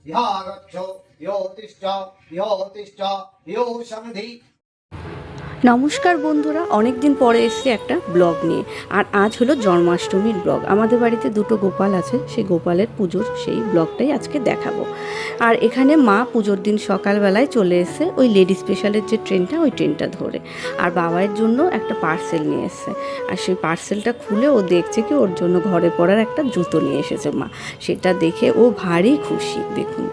ह्यागच्छ यो तिष्ठ यो तिष्ठ यो सन्धि। নমস্কার বন্ধুরা, অনেক দিন পরে এসেছি একটা ব্লগ নিয়ে। আর আজ হলো জন্মাষ্টমীর ব্লগ। আমাদের বাড়িতে দুটো গোপাল আছে, সেই গোপালের পুজোর সেই ব্লগটাই আজকে দেখাবো। আর এখানে মা পুজোর দিন সকালবেলায় চলে এসে ওই লেডি স্পেশালের যে ট্রেনটা, ওই ট্রেনটা ধরে আর বাবার জন্য একটা পার্সেল নিয়ে এসছে। আর সেই পার্সেলটা খুলে ও দেখছে কি ওর জন্য ঘরে পরার একটা জুতো নিয়ে এসেছে মা। সেটা দেখে ও ভারী খুশি দেখুন।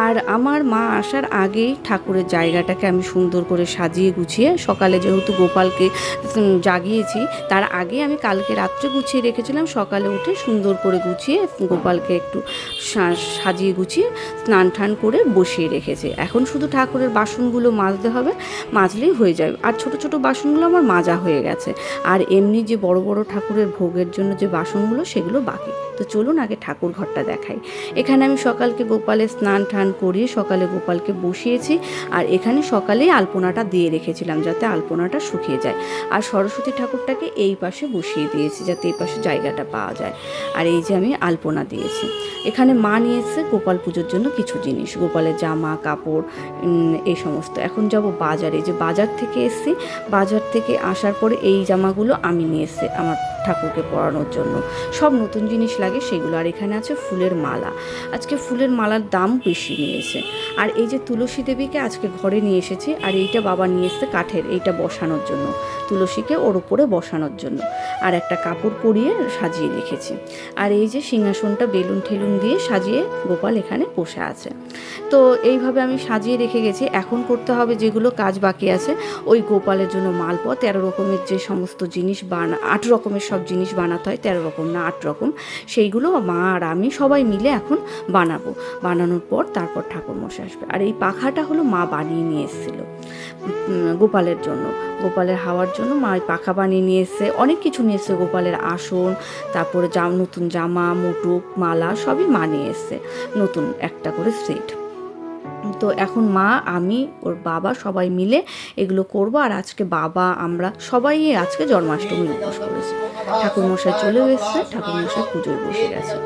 আর আমার মা আসার আগেই ঠাকুরের জায়গাটাকে আমি সুন্দর করে সাজিয়ে গুছিয়ে, সকালে যেহেতু গোপালকে জাগিয়েছি তার আগে আমি কালকে রাত্রে গুছিয়ে রেখেছিলাম, সকালে উঠে সুন্দর করে গুছিয়ে গোপালকে একটু সাজিয়ে গুছিয়ে স্নান টান করে বসিয়ে রেখেছি। এখন শুধু ঠাকুরের বাসনগুলো মাজতে হবে, মাজলেই হয়ে যাবে। আর ছোট ছোট বাসনগুলো আমার মাজা হয়ে গেছে। আর এমনি যে বড় বড় ঠাকুরের ভোগের জন্য যে বাসনগুলো, সেগুলো বাকি। তো চলুন আগে ঠাকুর ঘরটা দেখাই। এখানে আমি সকালকে গোপালের স্নান টান করিয়ে সকালে গোপালকে বসিয়েছি। আর এখানে সকালেই আলপনাটা দিয়ে রেখেছিলাম যাতে আলপনাটা শুকিয়ে যায়। আর সরস্বতী ঠাকুরটাকে এই পাশে বসিয়ে দিয়েছি যাতে এই পাশে জায়গাটা পাওয়া যায়। আর এই যে আমি আলপনা দিয়েছি। এখানে মা নিয়ে এসেছে গোপাল পুজোর জন্য কিছু জিনিস, গোপালের জামা কাপড় এই সমস্ত। এখন যাব বাজারে, যে বাজার থেকে এসেছি। বাজার থেকে আসার পরে এই জামাগুলো আমি নিয়ে এসেছি আমার ঠাকুরকে পরানোর জন্য। সব নতুন জিনিস লাগে সেগুলো। আর এখানে আছে ফুলের মালা। আজকে ফুলের মালার দাম বেশি নিয়েছে। আর এই যে তুলসী দেবীকে আজকে ঘরে নিয়ে এসেছি। আর এইটা বাবা নিয়ে এসছে কাঠের, এইটা বসানোর জন্য, তুলসীকে ওর উপরে বসানোর জন্য। আর একটা কাপড় পরিয়ে সাজিয়ে রেখেছি। আর এই যে সিংহাসনটা বেলুন ঠেলুন দিয়ে সাজিয়ে গোপাল এখানে বসে আছে। তো এইভাবে আমি সাজিয়ে রেখে গেছি। এখন করতে হবে যেগুলো কাজ বাকি আছে, ওই গোপালের জন্য মালপোয়া 13 রকমের যে সমস্ত জিনিস 8 রকমের সব জিনিস বানাতে হয়, 13 রকম না 8 রকম, সেইগুলো মা আর আমি সবাই মিলে এখন বানাবো। বানানোর পর তারপর ঠাকুরমশাই আসবে। আর এই পাখাটা হলো মা বানিয়ে নিয়ে এসেছিলো গোপালের জন্য, গোপালের হাওয়ার জন্য মা ওই পাখা বানিয়ে নিয়ে এসছে। অনেক কিছু নিয়ে এসছে, গোপালের আসন, তারপরে নতুন জামা মুটুক মালা সবই মা নিয়ে এসছে, নতুন একটা করে সেট। তো এখন মা আমি ওর বাবা সবাই মিলে এগুলো করব। আর আজকে বাবা আমরা সবাই আজকে জন্মাষ্টমীর উপোস করেছি। ঠাকুরমশাই চলেও এসছে, ঠাকুরমশাই পুজোয় বসে গেছে।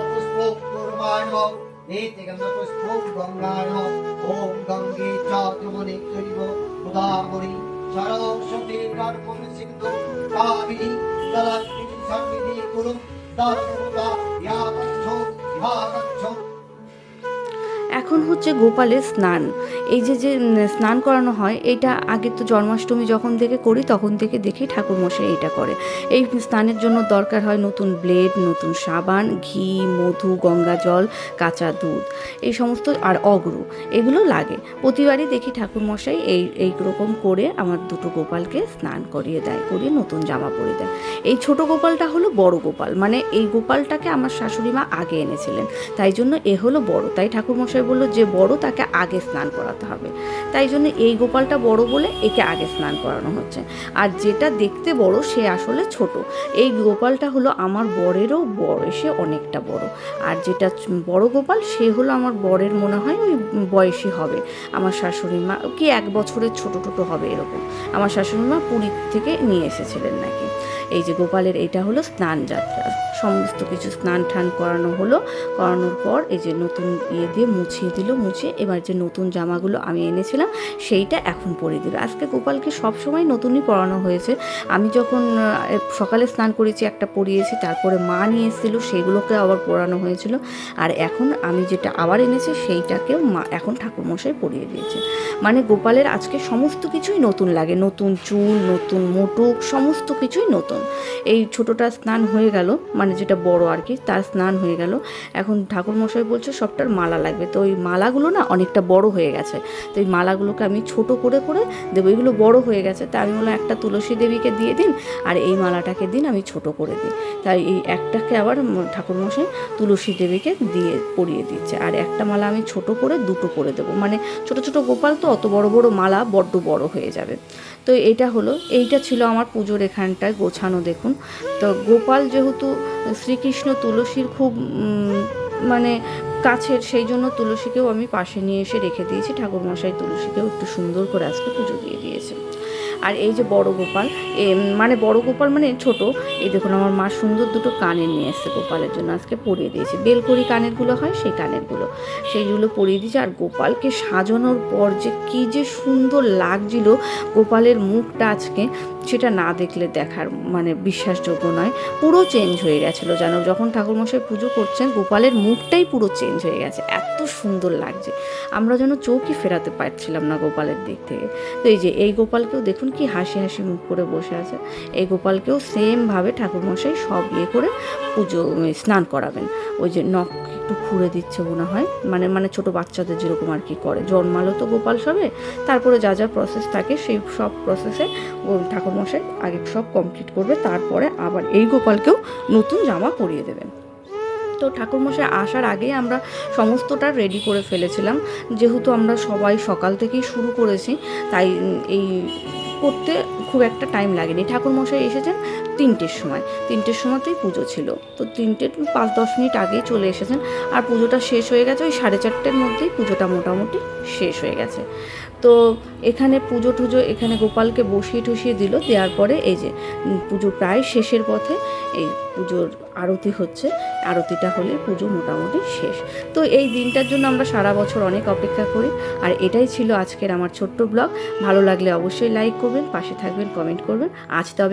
এখন হচ্ছে গোপালের স্নান। এই যে স্নান করানো হয়, এটা আগে তো জন্মাষ্টমী যখন থেকে করি তখন থেকে দেখি ঠাকুরমশাই এটা করে। এই স্নানের জন্য দরকার হয় নতুন ব্লেড, নতুন সাবান, ঘি, মধু, গঙ্গা জল, কাঁচা দুধ, এই সমস্ত, আর অগ্রু, এগুলো লাগে। প্রতিবারই দেখি ঠাকুরমশাই এইরকম করে আমার দুটো গোপালকে স্নান করিয়ে দেয়, করিয়ে নতুন জামা পরিয়ে দেয়। এই ছোট গোপালটা হলো বড় গোপাল, মানে এই গোপালটাকে আমার শাশুড়ি মা আগে এনেছিলেন, তাই জন্য এ হলো বড়। তাই ঠাকুরমশাই বললো যে বড় তাকে আগে স্নান করাতে হবে, তাই জন্য এই গোপালটা বড় বলে একে আগে স্নান করানো হচ্ছে। আর যেটা দেখতে বড় সে আসলে ছোট। এই গোপালটা হলো আমার বরেরও বয়সে অনেকটা বড়। আর যেটা বড় গোপাল সে হলো আমার বরের মনে হয় ওই বয়সী হবে, আমার শাশুড়ি মা কি 1 বছরের ছোট হবে এরকম। আমার শাশুড়ি মা পুরীর থেকে নিয়ে এসেছিলেন নাকি। এই যে গোপালের এটা হলো স্নান যাত্রা, সমস্ত কিছু স্নান টান করানো হলো। করানোর পর এই যে নতুন দিয়ে মুছিয়ে দিল, মুছিয়ে এবার যে নতুন জামাগুলো আমি এনেছিলাম সেইটা এখন পরিয়ে দিল। আজকে গোপালকে সবসময় নতুনই পরানো হয়েছে। আমি যখন সকালে স্নান করেছি একটা পরিয়েছি, তারপরে মা নিয়ে এসেছিলো সেগুলোকে আবার পরানো হয়েছিল। আর এখন আমি যেটা আবার এনেছি সেইটাকেও মা এখন ঠাকুরমশাই পরিয়ে দিয়েছে। মানে গোপালের আজকে সমস্ত কিছুই নতুন লাগে, নতুন চুল, নতুন মুটুক, সমস্ত কিছুই নতুন। এই ছোটোটা স্নান হয়ে গেল, মানে যেটা বড় আর কি, তার স্নান হয়ে গেল। এখন ঠাকুরমশাই বলছে সবটার মালা লাগবে। তো ওই মালাগুলো না অনেকটা বড় হয়ে গেছে, তো এই মালাগুলোকে আমি ছোট করে করে দেবো। এগুলো বড় হয়ে গেছে, তাই আমি বললাম একটা তুলসী দেবীকে দিয়ে দিন আর এই মালাটাকে দিন, আমি ছোট করে দিই। তাই এই একটাকে আবার ঠাকুরমশাই তুলসী দেবীকে দিয়ে পরিয়ে দিচ্ছে। আর একটা মালা আমি ছোট করে দুটো করে দেবো, মানে ছোট ছোট গোপাল তো অত বড় বড় মালা বড্ড বড় হয়ে যাবে। তো এইটা ছিল আমার পুজোর এখানটায় গোছানো দেখুন। তো গোপাল যেহেতু শ্রীকৃষ্ণ তুলসীর খুব মানে কাছের, সেই জন্য তুলসীকেও আমি পাশে নিয়ে এসে রেখে দিয়েছি। ঠাকুরমশাই তুলসীকেও একটু সুন্দর করে আজকে পুজো দিয়ে দিয়েছে। আর এই যে বড় গোপাল, মানে বড় গোপাল মানে ছোট, এই দেখুন আমার মা সুন্দর দুটো কানের নিয়ে এসছে গোপালের জন্য, আজকে পরিয়ে দিয়েছে। বেলকড়ি কানেরগুলো হয় সেই কানেরগুলো, সেইগুলো পরিয়ে দিয়েছে। আর গোপালকে সাজানোর পর যে কী যে সুন্দর লাগছিল গোপালের মুখটা আজকে, সেটা না দেখলে দেখার মানে বিশ্বাসযোগ্য নয়। পুরো চেঞ্জ হয়ে গেছিলো যেন, যখন ঠাকুরমশাই পুজো করছেন গোপালের মুখটাই পুরো চেঞ্জ হয়ে গেছে, এত সুন্দর লাগছে। আমরা যেন চোখই ফেরাতে পারছিলাম না গোপালের দিক থেকে। তো এই যে এই গোপালকেও দেখুন কি হাসি হাসি মুখ করে বসে আছে। এই গোপালকেও সেমভাবে ঠাকুরমশাই সব করে পুজো স্নান করাবেন। ওই যে নখ একটু খুঁড়ে দিচ্ছে মনে হয়, মানে ছোটো বাচ্চাদের যেরকম আর কি করে, জন্মালো তো গোপাল সবে, তারপরে যা যা প্রসেস থাকে সেই সব প্রসেসে ঠাকুরমশাই আগে সব কমপ্লিট করবে, তারপরে আবার এই গোপালকেও নতুন জামা পরিয়ে দেবেন। তো ঠাকুরমশাই আসার আগেই আমরা সমস্তটা রেডি করে ফেলেছিলাম, যেহেতু আমরা সবাই সকাল থেকেই শুরু করেছি, তাই এই করতে খুব একটা টাইম লাগেনি। ঠাকুরমশাই এসেছেন 3টের সময়, 3টের সময়তেই পুজো ছিল, তো 3টে 5-10 মিনিট আগেই চলে এসেছেন। আর পুজোটা শেষ হয়ে গেছে ওই 4:30-র মধ্যেই, পুজোটা মোটামুটি শেষ হয়ে গেছে। তো এখানে পুজো টুজো, এখানে গোপালকে বসিয়ে টসিয়ে দিল, দেওয়ার পরে এই যে পুজো প্রায় শেষের পথে, এই পুজোর আরতি হচ্ছে, আরতিটা হলে পুজো মোটামুটি শেষ। তো এই দিনটার জন্য আমরা সারা বছর অনেক অপেক্ষা করি। আর এটাই ছিল আজকের আমার ছোট্ট ব্লগ। ভালো লাগলে অবশ্যই লাইক করবেন, পাশে থাকবেন, কমেন্ট করবেন। আজ তবে